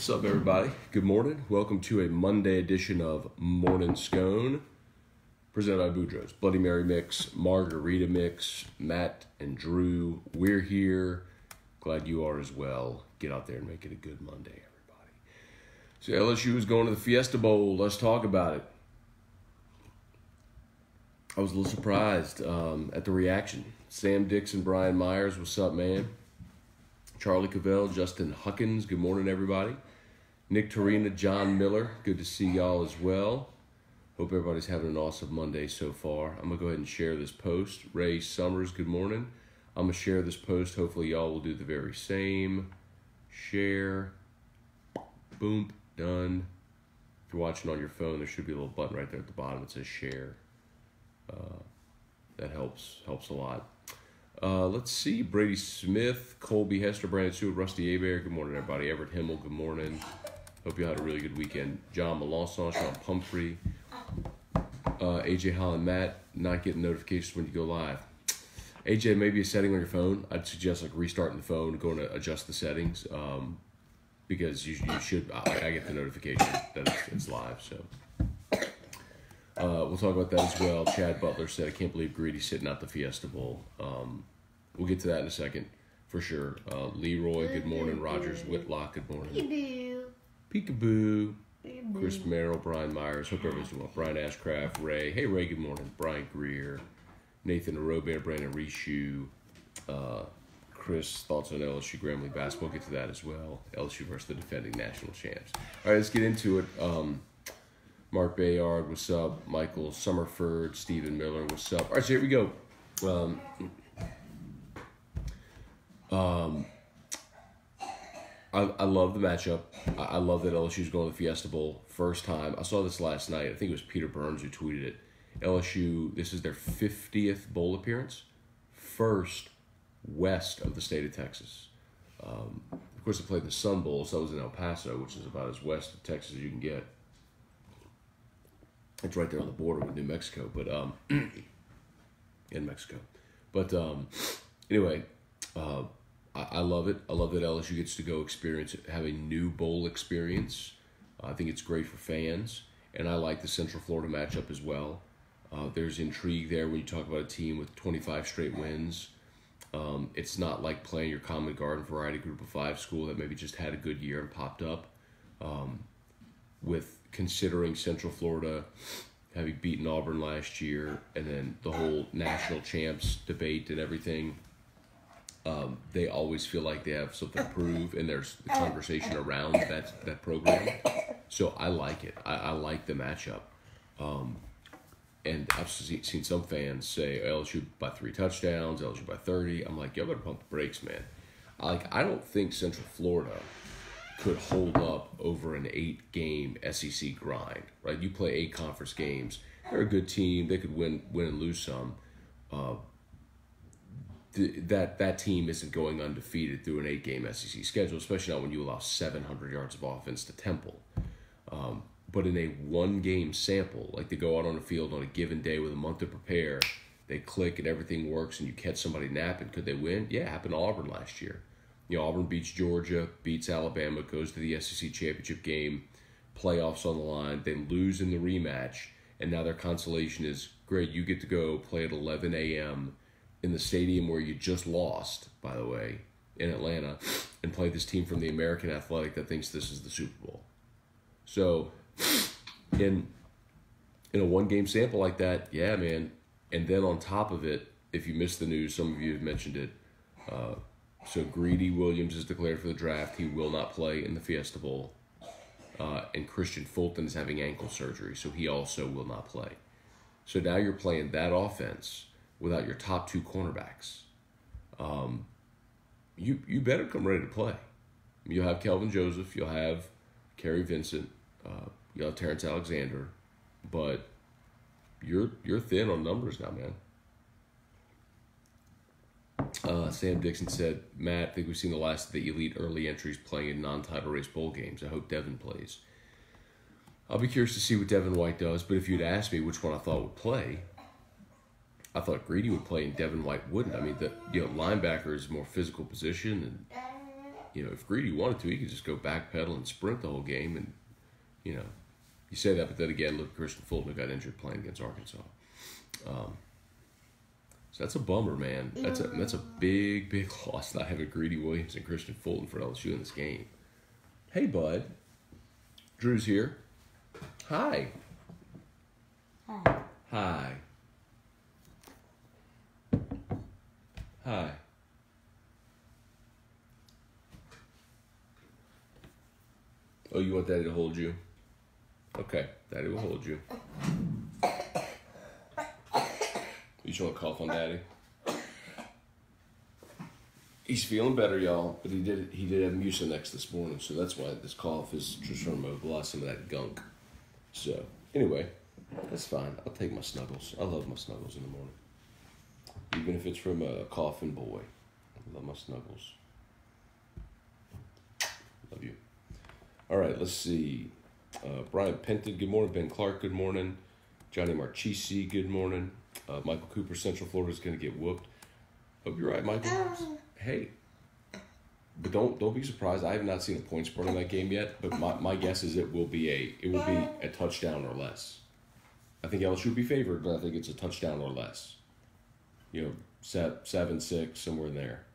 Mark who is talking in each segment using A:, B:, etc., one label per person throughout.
A: What's up, everybody? Good morning. Welcome to a Monday edition of Morning Scone, presented by Boudreaux's Bloody Mary Mix, Margarita Mix. Matt and Drew, we're here. Glad you are as well. Get out there and make it a good Monday, everybody. So LSU is going to the Fiesta Bowl. Let's talk about it. I was a little surprised at the reaction. Sam Dixon, Brian Myers, what's up, man? Charlie Cavell, Justin Huckins, good morning, everybody. Nick Torina, John Miller, good to see y'all as well. Hope everybody's having an awesome Monday so far. I'm going to go ahead and share this post. Ray Summers, good morning. I'm going to share this post. Hopefully y'all will do the very same. Share. Boom. Done. If you're watching on your phone, there should be a little button right there at the bottom that says share. That helps a lot. Let's see. Brady Smith, Colby Hester, Brandon Stewart, Rusty Abear. Good morning, everybody. Everett Himmel, good morning. Hope you had a really good weekend. John Melanson, Sean Pumphrey, AJ Holland, Matt, not getting notifications when you go live. AJ, maybe a setting on your phone. I'd suggest like restarting the phone, going to adjust the settings, because you should. I get the notification that it's live. So we'll talk about that as well. Chad Butler said, "I can't believe Greedy's sitting out the Fiesta Bowl." We'll get to that in a second for sure. Leroy, good morning. Rogers Whitlock, good morning. Peekaboo. Chris Merrill, Brian Myers. Hope everyone's doing well. Brian Ashcraft, Ray. Hey, Ray, good morning. Brian Greer. Nathan Arobear, Brandon Rishu. Chris, thoughts on LSU Grambling basketball. We'll get to that as well. LSU versus the defending national champs. All right, let's get into it. Mark Bayard, what's up? Michael Summerford, Stephen Miller, what's up? All right, so here we go. I love the matchup. I love that LSU's going to the Fiesta Bowl. First time. I saw this last night. I think it was Peter Burns who tweeted it. LSU, this is their 50th bowl appearance. First west of the state of Texas. Of course, they played the Sun Bowl, so that was in El Paso, which is about as west of Texas as you can get. It's right there on the border with New Mexico, but in Mexico. But anyway, I love it. I love that LSU gets to go have a new bowl experience. I think it's great for fans, and I like the Central Florida matchup as well. There's intrigue there when you talk about a team with 25 straight wins. It's not like playing your Common Garden Variety Group of 5 school that maybe just had a good year and popped up. With considering Central Florida having beaten Auburn last year and then the whole national champs debate and everything, they always feel like they have something to prove, and there's the conversation around that program. So I like it. I like the matchup. And I've seen some fans say LSU by 3 touchdowns, LSU by 30. I'm like, y'all better pump the brakes, man. I don't think Central Florida could hold up over an 8-game SEC grind, right? You play 8 conference games. They're a good team. They could win and lose some. That team isn't going undefeated through an 8-game SEC schedule, especially not when you allow 700 yards of offense to Temple. But in a 1-game sample, like they go out on the field on a given day with a month to prepare, they click and everything works and you catch somebody napping. Could they win? Yeah, it happened to Auburn last year. Auburn beats Georgia, beats Alabama, goes to the SEC championship game, playoffs on the line, then lose in the rematch, and now their consolation is, great, you get to go play at 11 a.m. in the stadium where you just lost, by the way, in Atlanta, and play this team from the American Athletic that thinks this is the Super Bowl. So, in a 1-game sample like that, yeah, man, and then on top of it, if you missed the news, some of you have mentioned it, so Greedy Williams is declared for the draft. He will not play in the Fiesta Bowl. And Christian Fulton is having ankle surgery, so he also will not play. So now you're playing that offense without your top 2 cornerbacks. You better come ready to play. You'll have Kelvin Joseph. You'll have Kerry Vincent. You'll have Terrence Alexander. But you're thin on numbers now, man. Sam Dixon said, Matt, I think we've seen the last of the elite early entries playing in non-title race bowl games. I hope Devin plays. I'll be curious to see what Devin White does, but if you'd asked me which one I thought would play, I thought Greedy would play and Devin White wouldn't. I mean, linebacker is a more physical position, and if Greedy wanted to, he could just go backpedal and sprint the whole game. And, you say that, but then again, look, Christian Fulton got injured playing against Arkansas. So that's a bummer, man. That's a big, big loss not having Greedy Williams and Christian Fulton for LSU in this game. Hey, bud. Drew's here. Hi.
B: Hi.
A: Hi. Hi. Oh, you want Daddy to hold you? Okay, Daddy will hold you. You just want to cough on Daddy? He's feeling better, y'all, but he did have Mucinex this morning, so that's why this cough is just trying to mobilize some of that gunk. So, anyway, that's fine. I'll take my snuggles. I love my snuggles in the morning. Even if it's from a coughing boy. I love my snuggles. Love you. All right, let's see. Brian Penton, good morning. Ben Clark, good morning. Johnny Marchisi, good morning. Michael Cooper, Central Florida is going to get whooped. Hope you're right, Michael. Hey, but don't be surprised. I have not seen a point spread in that game yet, but my guess is it will be a touchdown or less. I think LSU will be favored, but I think it's a touchdown or less. 7-6, somewhere in there.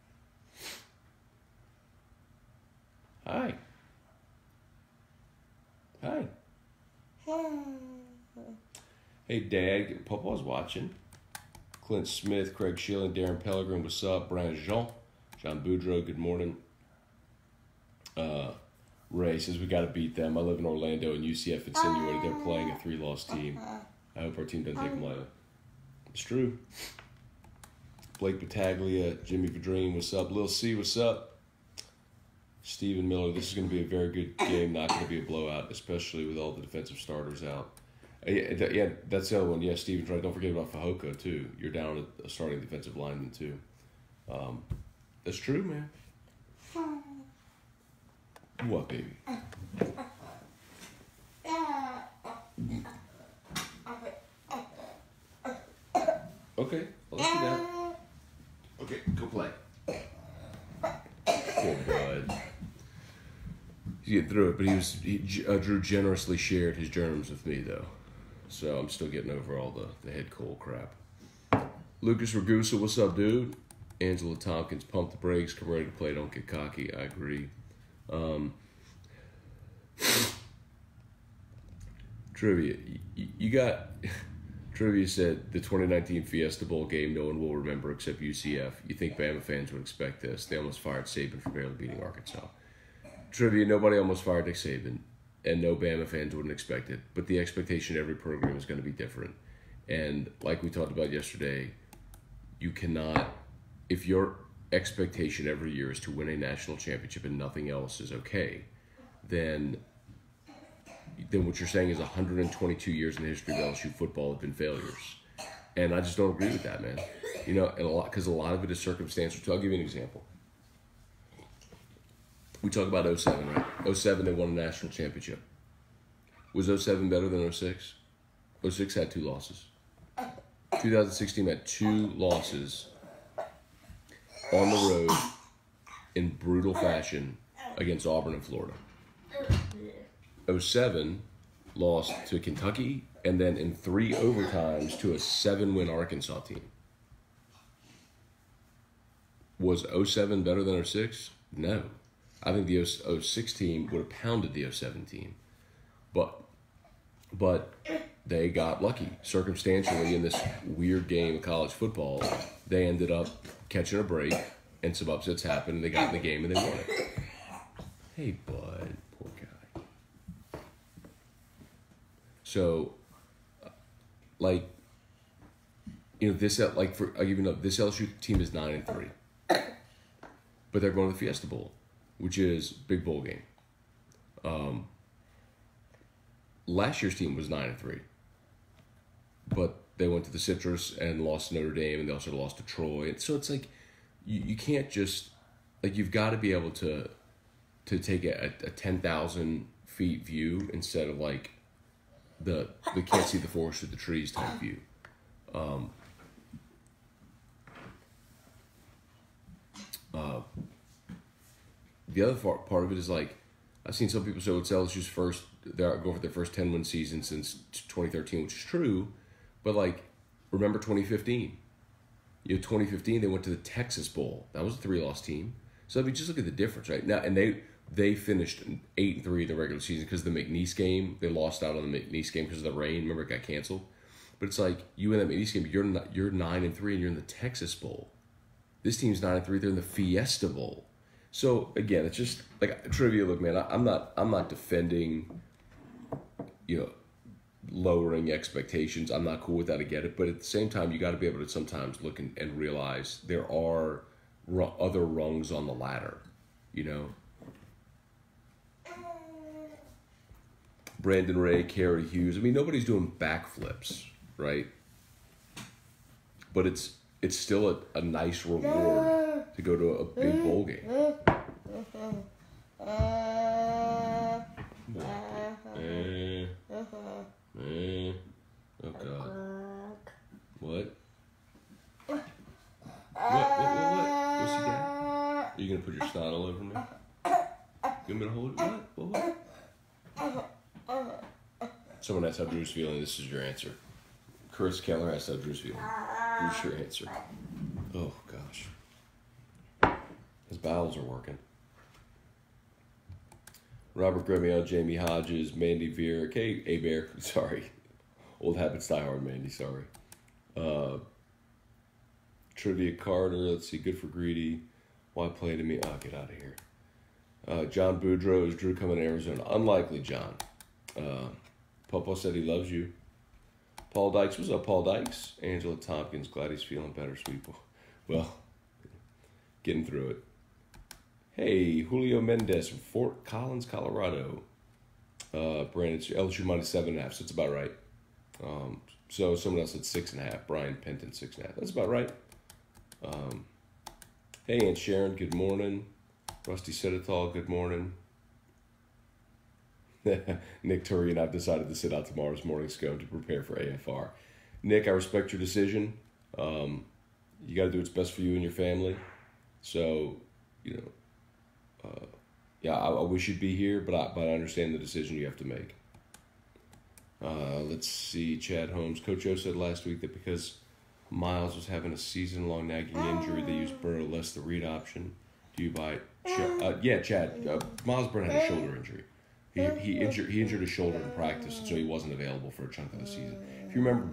A: Hi. Hi. Hey, Dad. Papa's watching. Clint Smith, Craig Schilling, Darren Pellegrin, what's up? Brian Jean Boudreau, good morning. Ray says we got to beat them. I live in Orlando, and UCF insinuated they're playing a 3-loss team. I hope our team doesn't take them lightly. It's true. Blake Battaglia, Jimmy Vadrine, what's up? Lil C, what's up? Stephen Miller, this is going to be a very good game, not going to be a blowout, especially with all the defensive starters out. Yeah, that's the other one. Yeah, Steven's right. Don't forget about Fehoko, too. You're down a starting defensive lineman, too. That's true, man. What, baby? Okay, I'll let you down. Okay, go play. Poor bud. He's getting through it, but Drew generously shared his germs with me, though. So I'm still getting over all the head cold crap. Lucas Ragusa, what's up, dude? Angela Tompkins, pump the brakes, come ready to play, don't get cocky. I agree. Trivia. You got... Trivia said the 2019 Fiesta Bowl game no one will remember except UCF. You think Bama fans would expect this? They almost fired Saban for barely beating Arkansas. Trivia, nobody almost fired Nick Saban, and no Bama fans wouldn't expect it. But the expectation of every program is going to be different. And like we talked about yesterday, you cannot, if your expectation every year is to win a national championship and nothing else is okay, then what you're saying is 122 years in the history of LSU football have been failures. And I just don't agree with that, man. And because a lot of it is circumstantial. So I'll give you an example. We talk about 07, right? 07, they won a national championship. Was 07 better than 06? 06 had 2 losses. 2016 had 2 losses on the road in brutal fashion against Auburn and Florida. 07 lost to Kentucky and then in 3 overtimes to a 7-win Arkansas team. Was 07 better than 06? No. I think the 06 team would have pounded the 07 team. But they got lucky. Circumstantially, in this weird game of college football, they ended up catching a break and some upsets happened and they got in the game and they won it. Hey, bud. Poor guy. So, this, I'll give you this LSU team is 9-3. But they're going to the Fiesta Bowl, which is big bowl game. Last year's team was 9-3, but they went to the Citrus and lost to Notre Dame, and they also lost to Troy. And so it's like you can't just you've got to be able to take a 10,000 feet view instead of the can't see the forest through the trees type view. the other part of it is like, I've seen some people say it's LSU's first, they're going for their first 10-win season since 2013, which is true. But like, remember 2015? 2015 they went to the Texas Bowl. That was a 3-loss team. So I mean, just look at the difference, right? Now, and they finished 8-3 in the regular season because of the McNeese game. They lost out on the McNeese game because of the rain. Remember, it got canceled. But it's like, you in that McNeese game, you're 9-3 and you're in the Texas Bowl. This team's 9-3. They're in the Fiesta Bowl. So again, it's just like trivia. Look, man, I'm not defending, lowering expectations. I'm not cool with that. I get it, but at the same time, you got to be able to sometimes look and realize there are other rungs on the ladder. Brandon Ray, Kerry Hughes. I mean, nobody's doing backflips, right? But it's still a nice reward to go to a big bowl game. Oh God! What? What? What's he got? Are you gonna put your snot all over me? You want me to hold it? What? Someone asked how Drew's feeling. This is your answer. Chris Keller asked how Drew's feeling. Here's your answer. Oh gosh. His bowels are working. Robert Gremion, Jamie Hodges, Mandy Veer, A-Bear, sorry. Old habits die hard, Mandy, sorry. Trivia Carter, let's see, good for Greedy. Why play to me? Oh, get out of here. John Boudreaux, is Drew coming to Arizona? Unlikely, John. Popo said he loves you. Paul Dykes, what's up, Paul Dykes? Angela Tompkins, glad he's feeling better, sweet boy. Well, getting through it. Hey, Julio Mendez from Fort Collins, Colorado. Brandon, it's LSU minus 7.5, so it's about right. So someone else said 6.5. Brian Penton, 6.5. That's about right. Hey, Aunt Sharon, good morning. Rusty Sedetol, good morning. Nick Turry and I've decided to sit out tomorrow's morning Scone to prepare for AFR. Nick, I respect your decision. You got to do what's best for you and your family. So, I wish you'd be here, but I understand the decision you have to make. Let's see, Chad Holmes. Coach O said last week that because Miles was having a season-long nagging injury, they used Burrow less the read option. Do you buy it? Yeah, Chad. Miles Burrow had a shoulder injury. He injured his shoulder in practice, and so he wasn't available for a chunk of the season. If you remember,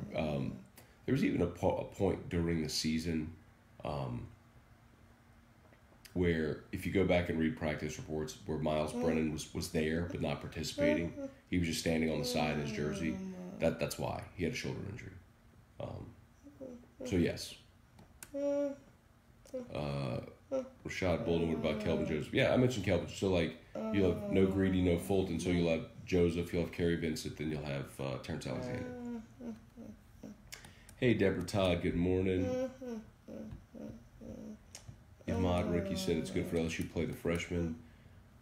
A: there was even a point during the season where if you go back and read practice reports where Miles Brennan was there but not participating, he was just standing on the side in his jersey. That's why he had a shoulder injury. So yes. Rashad Bolden, what about Kelvin Joseph? Yeah, I mentioned Kelvin. So you'll have no Greedy, no Fulton. So you'll have Joseph, you'll have Kerry Vincent, then you'll have Terrence Alexander. Hey, Deborah Todd, good morning. Imad Ricky said it's good for LSU to play the freshmen.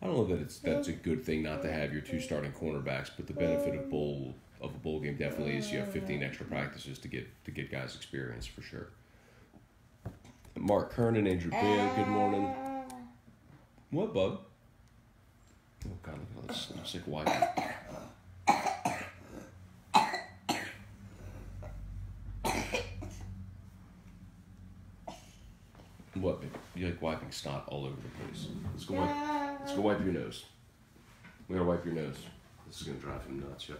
A: I don't know that that's a good thing not to have your two starting cornerbacks, but the benefit of a bowl game definitely is you have 15 extra practices to get guys experience for sure. Mark Kernan, Andrew Bear, good morning. What, bub? Oh God, look at all this sick wiping. What, baby? You like wiping snot all over the place. Let's go wipe your nose. We gotta wipe your nose. This is gonna drive him nuts, yep.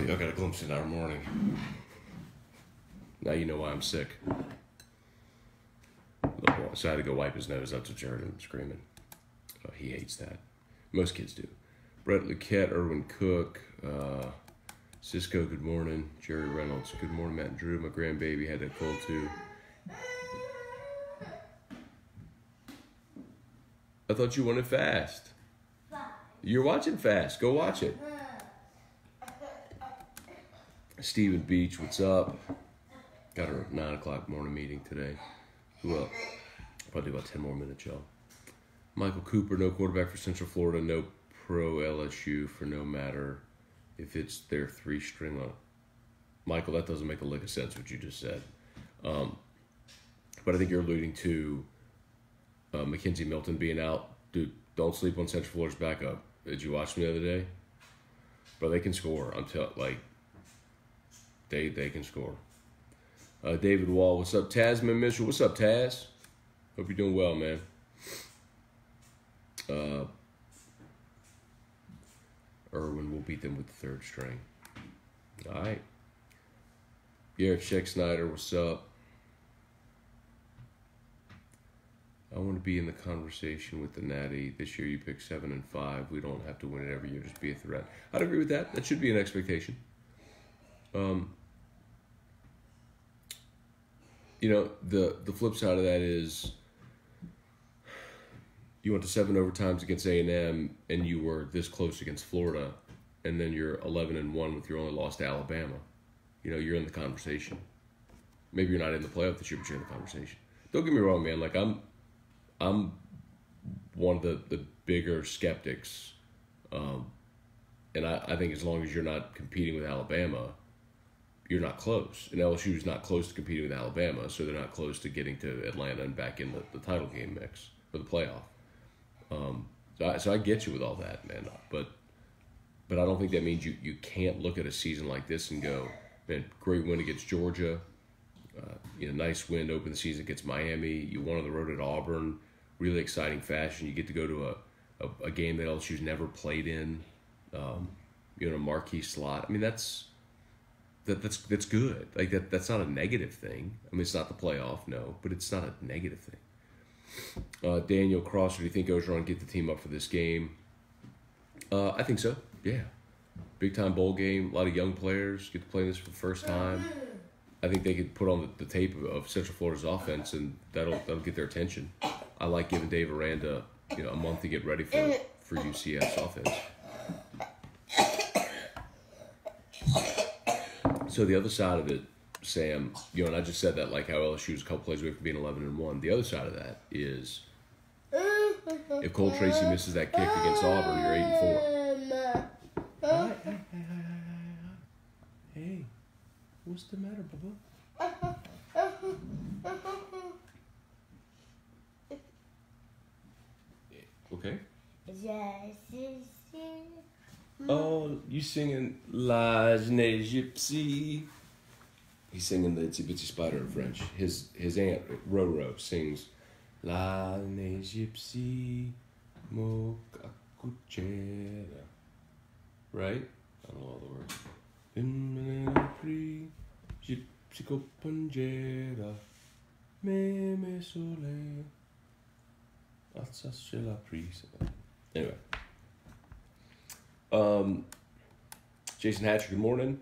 A: y'all got a glimpse in our morning. Now you know why I'm sick. So I had to go wipe his nose. That's what you heard him screaming. He hates that. Most kids do. Brett Luquette, Irwin Cook, Cisco, good morning. Jerry Reynolds, good morning. Matt and Drew, my grandbaby had that cold too. I thought you wanted Fast. You're watching Fast. Go watch it. Stephen Beach, what's up? Got our 9 o'clock morning meeting today. Who up? Probably about 10 more minutes, y'all. Michael Cooper, no quarterback for Central Florida, no pro LSU for no matter if it's their 3-string on. Michael, that doesn't make a lick of sense what you just said. But I think you're alluding to Mackenzie Milton being out. Dude, don't sleep on Central Florida's backup. Did you watch them the other day? Bro, they can score. I'm telling, like, they can score. David Wall, what's up? Tasman Mitchell, what's up, Taz? Hope you're doing well, man. Irwin will beat them with the 3rd string. All right. Garrett Sheck Snyder, what's up? I want to be in the conversation with the Natty. This year you pick 7 and 5. We don't have to win it every year. Just be a threat. I'd agree with that. That should be an expectation. You know, the flip side of that is you went to 7 overtimes against A&M and you were this close against Florida, and then you're 11 and 1 with your only loss to Alabama. You know, you're in the conversation. Maybe you're not in the playoff this year, but you're in the conversation. Don't get me wrong, man. Like, I'm one of the bigger skeptics. And I think as long as you're not competing with Alabama, you're not close. And LSU's not close to competing with Alabama, so they're not close to getting to Atlanta and back in the title game mix for the playoff. So I get you with all that, man. But I don't think that means you can't look at a season like this and go, man, great win against Georgia. Nice win to open the season against Miami. You won on the road at Auburn. Really exciting fashion. You get to go to a game that LSU's never played in. A marquee slot. I mean, that's good. Like that's not a negative thing. I mean, it's not the playoff, no, but it's not a negative thing. Daniel Cross, do you think Ogeron get the team up for this game? I think so. Yeah, big time bowl game. A lot of young players get to play this for the first time. I think they could put on the tape of Central Florida's offense, and that'll get their attention. I like giving Dave Aranda a month to get ready for UCF's offense. So the other side of it, Sam, and I just said that like how LSU is a couple plays away from being 11 and 1. The other side of that is if Cole Tracy misses that kick against Auburn, you're 8 and 4. Hey, what's the matter, Bubba? Okay. Oh, you singing La Jeune Gypsy. He's singing the Itsy Bitsy Spider in French. His aunt, Roro, sings La Jeune Gypsy Mo Cacuchera. Right? I don't know all the words. Gypsy Copangera Me Sole Alsace la Prise. Anyway. Jason Hatcher, good morning.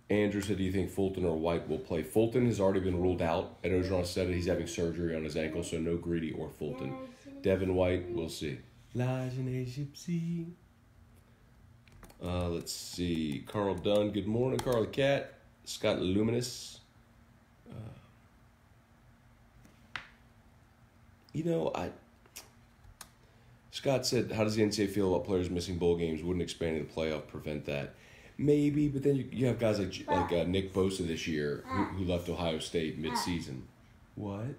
A: Andrew said, do you think Fulton or White will play? Fulton has already been ruled out. At Ogeron said he's having surgery on his ankle, so no Greedy or Fulton. Devin White, we'll see. La Jeune Gypsy. Let's see. Carl Dunn, good morning. Carly Cat. Scott Luminous. Scott said, how does the NCAA feel about players missing bowl games? Wouldn't expanding the playoff prevent that? Maybe, but then you have guys like Nick Bosa this year who left Ohio State mid-season. What?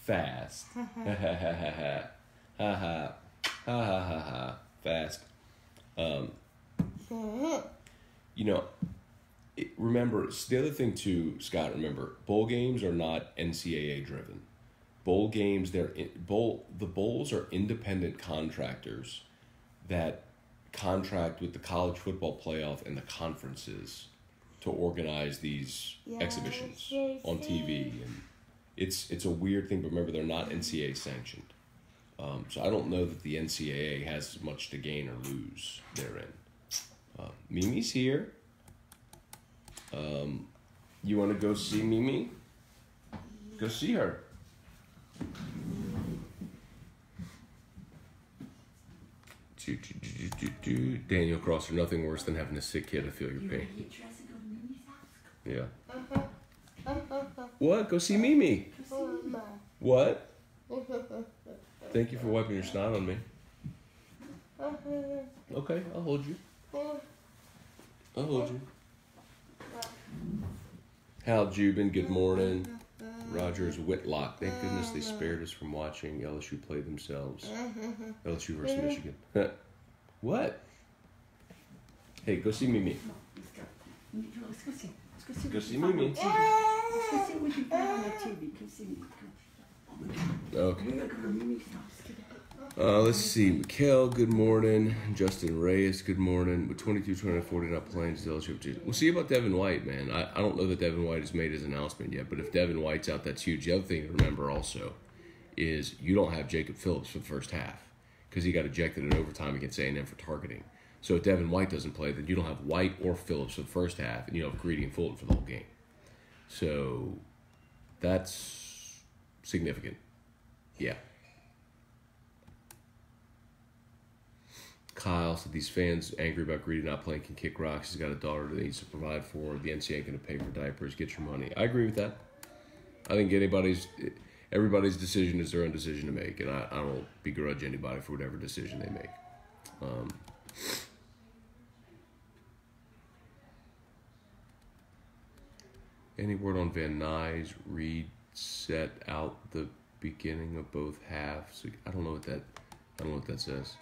A: Fast. Ha ha ha ha ha ha ha ha ha. Fast. Remember, the other thing too, Scott, remember, bowl games are not NCAA driven. Bowl games, the bowls are independent contractors that contract with the college football playoff and the conferences to organize these exhibitions on TV, and it's a weird thing. But remember, they're not NCAA sanctioned, so I don't know that the NCAA has as much to gain or lose therein. Mimi's here. You want to go see Mimi? Go see her. Daniel Crosser, nothing worse than having a sick kid to feel your pain. Yeah. What? Go see Mimi. What? Thank you for wiping your snot on me. Okay, I'll hold you. I'll hold you. Hal Jubin, good morning. Rogers Whitlock, thank goodness they spared us from watching LSU play themselves. LSU versus Michigan. What? Hey, go see Mimi.
C: Let's go see. Let's
A: go see Mimi.
C: Let's go see what you put on the TV. Come see me.
A: Okay. Let's see. Mikhail, good morning. Justin Reyes, good morning. With 22-240 not playing, still LSU. We'll see about Devin White, man. I don't know that Devin White has made his announcement yet, but if Devin White's out, that's huge. The other thing to remember also is you don't have Jacob Phillips for the first half because he got ejected in overtime against A&M for targeting. So if Devin White doesn't play, then you don't have White or Phillips for the first half, and you don't have Greedy and Fulton for the whole game. So that's significant. Yeah. Kyle said these fans angry about Greedy not playing can kick rocks. He's got a daughter that he needs to provide for. The NCAA ain't going to pay for diapers. Get your money. I agree with that. I think everybody's decision is their own decision to make, and I don't begrudge anybody for whatever decision they make. Any word on Van Nuys reset out the beginning of both halves? I don't know what that says.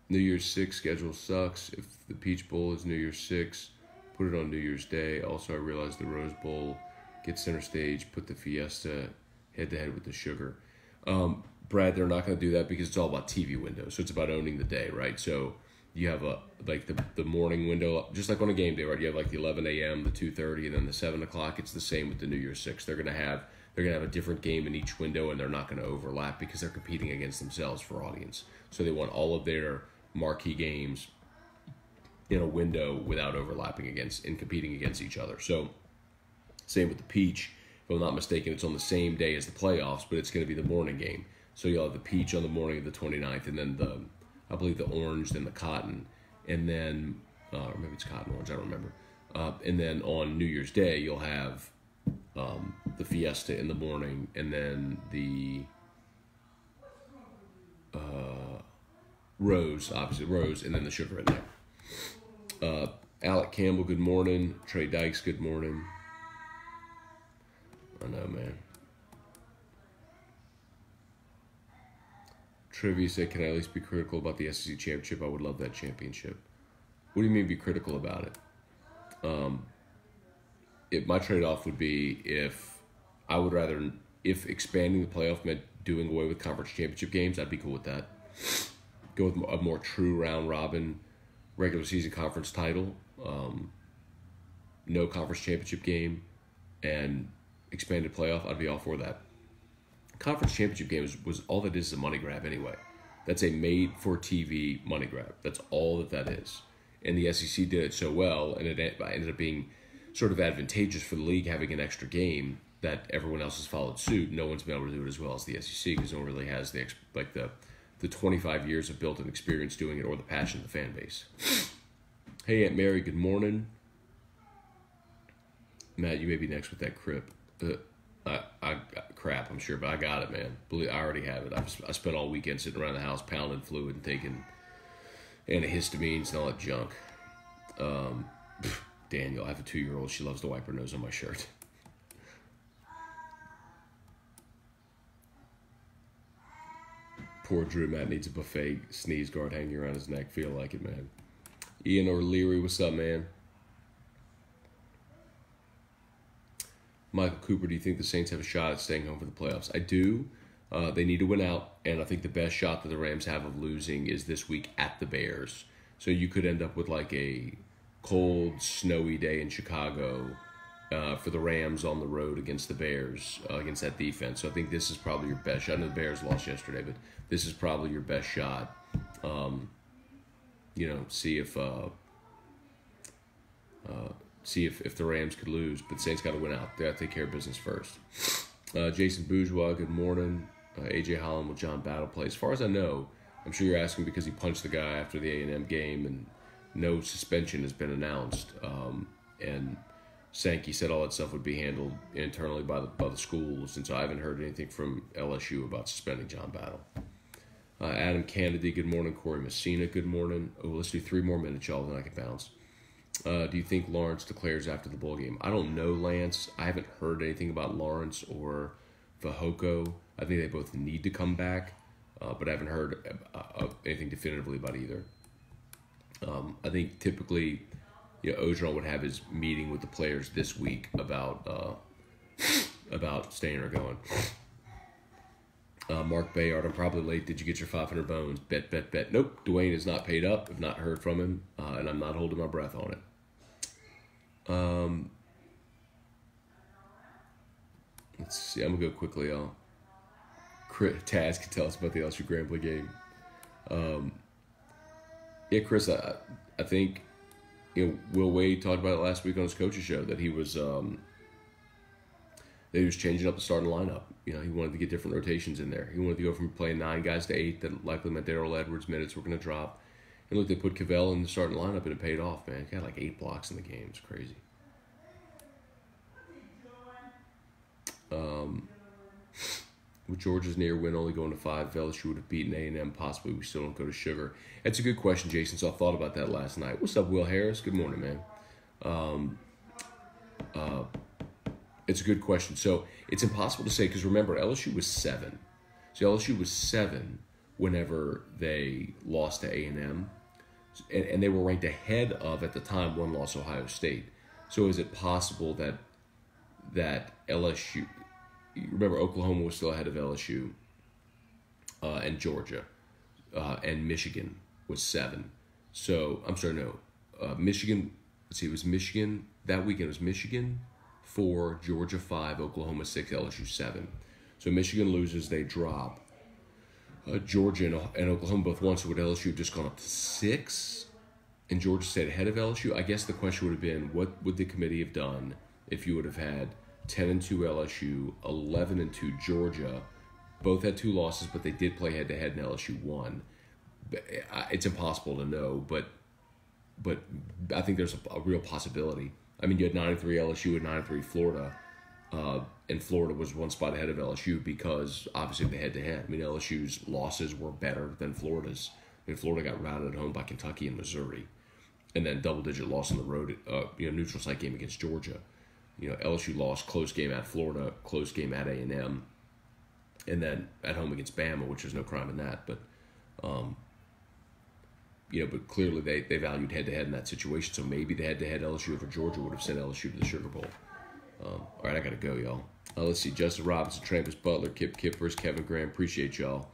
A: New Year's 6 schedule sucks. If the Peach Bowl is New Year's 6, put it on New Year's Day. Also, I realized the Rose Bowl gets center stage, put the Fiesta head-to-head with the Sugar. Brad, they're not going to do that because it's all about TV windows. So it's about owning the day, right? So you have the morning window, just like on a game day, right? You have like the 11 a.m., the 2:30, and then the 7 o'clock. It's the same with the New Year's 6. They're going to have a different game in each window, and they're not going to overlap because they're competing against themselves for audience. So they want all of their marquee games in a window without overlapping and competing against each other. So same with the Peach. If I'm not mistaken, it's on the same day as the playoffs, but it's going to be the morning game. So you'll have the Peach on the morning of the 29th, and then I believe the Orange, then the Cotton, and then, or maybe it's Cotton Orange, I don't remember. And then on New Year's Day, you'll have the Fiesta in the morning, and then the Rose, and then the Sugar at night. Alec Campbell, good morning. Trey Dykes, good morning. I know, man. Trivia said, can I at least be critical about the SEC championship? I would love that championship. What do you mean be critical about it? My trade-off would be if expanding the playoff meant doing away with conference championship games, I'd be cool with that. Go with a more true round-robin regular season conference title, no conference championship game, and expanded playoff, I'd be all for that. Conference championship game was all that is a money grab anyway. That's a made-for-TV money grab. That's all that is. And the SEC did it so well, and it ended up being sort of advantageous for the league having an extra game that everyone else has followed suit. No one's been able to do it as well as the SEC because no one really has the 25 years of built-in experience doing it or the passion of the fan base. Hey, Aunt Mary, good morning. Matt, you may be next with that crip. Crap, I'm sure, but I got it, man. I already have it. I spent all weekend sitting around the house pounding fluid and taking antihistamines and all that junk. Daniel, I have a 2-year-old. She loves to wipe her nose on my shirt. Poor Drew. Matt needs a buffet sneeze guard hanging around his neck. Feel like it, man. Ian O'Leary, what's up, man? Michael Cooper, do you think the Saints have a shot at staying home for the playoffs? I do. They need to win out, and I think the best shot that the Rams have of losing is this week at the Bears. So you could end up with like a cold, snowy day in Chicago for the Rams on the road against the Bears, against that defense. So I think this is probably your best shot. I know the Bears lost yesterday, but this is probably your best shot. See if the Rams could lose, but the Saints got to win out. They got to take care of business first. Jason Bourgeois, good morning. AJ Holland with John Battle play. As far as I know, I'm sure you're asking because he punched the guy after the A&M game, and no suspension has been announced. And Sankey said all that stuff would be handled internally by the schools, and so I haven't heard anything from LSU about suspending John Battle. Adam Kennedy, good morning. Corey Messina, good morning. Oh, let's do 3 more minutes, y'all, then I can bounce. Do you think Lawrence declares after the bowl game? I don't know, Lance. I haven't heard anything about Lawrence or Vahoko. I think they both need to come back, but I haven't heard anything definitively about either. I think typically, Ogeron would have his meeting with the players this week about staying or going. Mark Bayard, I'm probably late. Did you get your 500 bones? Bet. Nope. Dwayne is not paid up. I've not heard from him, and I'm not holding my breath on it. Let's see. I'm going to go quickly, y'all. Taz can tell us about the LSU Grambling game. Chris, I think Will Wade talked about it last week on his coach's show that he was changing up the starting lineup. He wanted to get different rotations in there. He wanted to go from playing 9 guys to 8. That likely meant Darrell Edwards' minutes were going to drop. And look, they put Cavell in the starting lineup, and it paid off, man. He got like 8 blocks in the game. It's crazy. With Georgia's near win only going to 5, LSU would have beaten A&M. Possibly we still don't go to Sugar. That's a good question, Jason. So I thought about that last night. What's up, Will Harris? Good morning, man. It's a good question. So it's impossible to say because remember, LSU was 7. So LSU was 7 whenever they lost to A&M. And they were ranked ahead of, at the time, 1-loss Ohio State. So is it possible that LSU... Remember, Oklahoma was still ahead of LSU and Georgia. And Michigan was 7. So, I'm sorry, no. Michigan... Let's see, it was Michigan... That weekend it was Michigan 4, Georgia 5, Oklahoma 6, LSU 7. So Michigan loses, they drop. Georgia and Oklahoma both won, so would LSU have just gone up to 6? And Georgia stayed ahead of LSU? I guess the question would have been, what would the committee have done if you would have had 10-2 LSU, 11-2 Georgia? Both had 2 losses, but they did play head-to-head, and LSU won. It's impossible to know, but I think there's a real possibility. I mean, you had 9-3 LSU and 9-3 Florida, and Florida was 1 spot ahead of LSU because, obviously, the head-to-head. I mean, LSU's losses were better than Florida's. I mean, Florida got routed at home by Kentucky and Missouri, and then double-digit loss on the road, neutral site game against Georgia. LSU lost close game at Florida, close game at A&M, and then at home against Bama, which there's no crime in that. But, but clearly they valued head-to-head in that situation. So maybe the head-to-head LSU over Georgia would have sent LSU to the Sugar Bowl. All right, I got to go, y'all. Let's see. Justin Robinson, Trampus Butler, Kip Kippers, Kevin Graham. Appreciate y'all.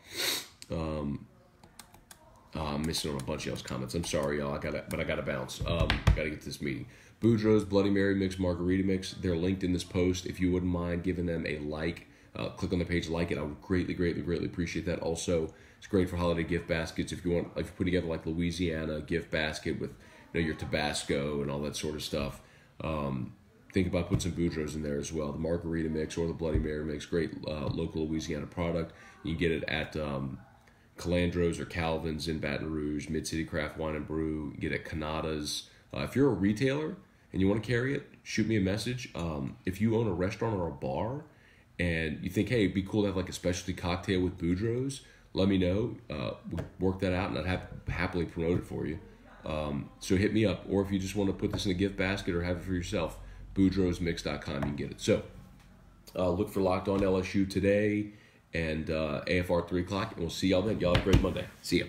A: I'm missing on a bunch of y'all's comments. I'm sorry, y'all. But I got to bounce. Got to get to this meeting. Boudreaux's Bloody Mary Mix, Margarita Mix. They're linked in this post. If you wouldn't mind giving them a like, click on the page, like it. I would greatly, greatly, greatly appreciate that. Also, it's great for holiday gift baskets. If you put together like Louisiana gift basket with your Tabasco and all that sort of stuff, think about putting some Boudreaux's in there as well. The Margarita Mix or the Bloody Mary Mix, great local Louisiana product. You can get it at Calandro's or Calvin's in Baton Rouge, Mid-City Craft Wine and Brew. You get it at Canada's. If you're a retailer and you want to carry it, shoot me a message. If you own a restaurant or a bar and you think, hey, it'd be cool to have like a specialty cocktail with Boudreaux's, let me know. We'll work that out, and I'd happily promote it for you. So hit me up. Or if you just want to put this in a gift basket or have it for yourself, Boudreaux'sMix.com, you can get it. So look for Locked On LSU today and AFR 3 o'clock, and we'll see y'all then. Y'all have a great Monday. See ya.